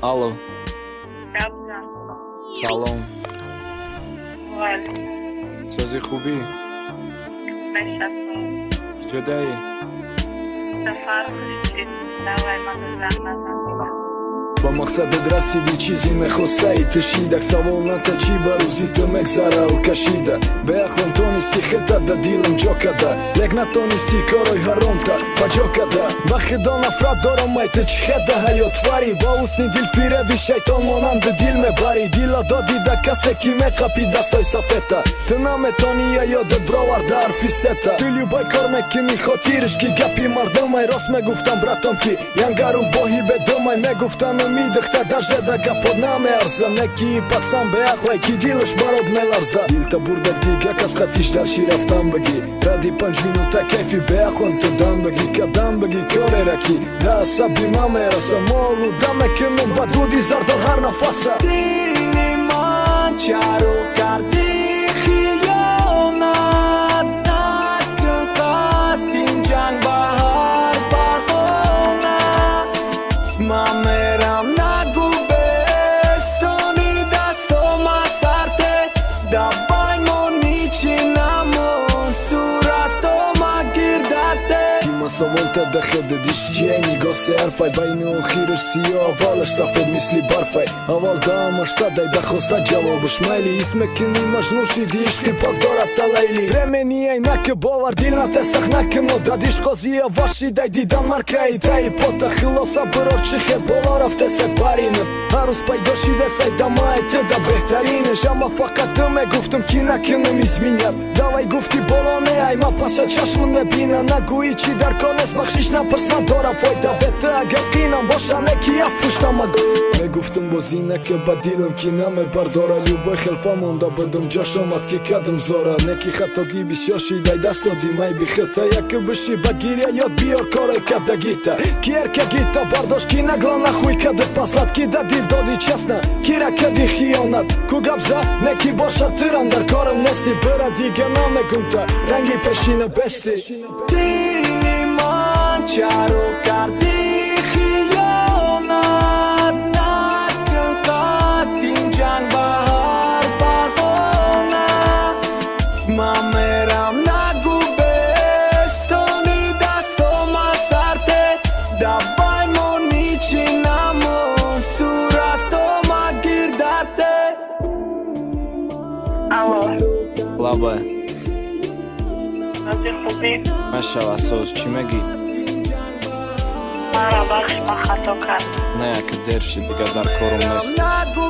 Алло. Габза. Салом. Вали. Сази хубӣ? Мешасо. Ҷудаи? Сафар хушӣ. Давай мана зах назанdiga. Ба мақсадат расиди чизе мехостаи тишидак савол ната чӣ ба рӯзи ту мегзарал кашида беахлом тонисти хета да дилам ҷо када лек натонисти корои ҳаромта ба ҷо када ба худо нафрат дорам май ту чӣ хеда ҳаётварӣ ба ҳусни дилфиреби шайтон монанди дил мебарӣ дила додӣ да касе ки меқапи дастҳои сафета ту наметонӣ я ёдат броварда ҳарфи сета ту любой кор мекунӣ хотириш ки гапи мардумай рост мегуфтам братом ки янгару боҳи бедумай мегуфтан умидахта даже да гапот намеарза неки пацан беахлай ки дилаш барот меларза дилта бурдак дига кас хатиш дар ши рафтан багӣ ради 5 минута кайфи беахлон ту дам багӣ кадам багӣ корера ки да асаби ман мераса молу да мекунум ба дуди зардор ҳар нафаса дили ман чару карди хиёнат накун қатин ҷанг ба ҳар баҳона ман мерам нагу бестони дастома сарте давай мони чӣ намон суратома гирдате кима соволта дахедадиш чиай нигоҳ серфай байни охираш сиё аввалаш сафед мисли барфай аввал даамаш садай дахоста ҷавобаш майли ҳис мекунӣ маҷнун шиди ишқи пок дорад талайли премени айнаки бовар дил натерсах накуно дадиш қозия вашидай дидан маркаи таи пота хилоса бирор чӣ хеб боло рафтесай паринат ҳар рӯз пайдо шидасай дамаи ту да беҳтаринаш ама фақат ту мегуфтум ки накунам изминят давай гуфти боло неай ма паша чашмон мебина нагӯӣ чӣ дар кор нест бахшиш напрс надора фойда бета агар қинам боша неки аф пуштама мегуфтум бози неки ба дилам ки намебардора любой хелфа монда будам ҷош омад ки кадам зора неки хатогӣ бисёр шидай даст доди май бихета яки биши ба гиря ёд биёр корой кадагита ки эркагита бардошт ки нагла нахӯй кади паслат ки да дил доди чесна ки ракади хиёнат ку габза неки боша тирам дар корам нести бира дига намегумта ранги пешина бести дили ман чару карди хиёнат накун қатин ҷанг ба ҳар баҳона ман мерам нагу бестони дастома сарте давай мони чӣ намон суратома гирдате Алло. Лаба. Сази хубӣ. Мешава соз чӣ мегӣ? Маро бахш, ман хато кардам. Не яке дер шид дига дар корум нест. нагу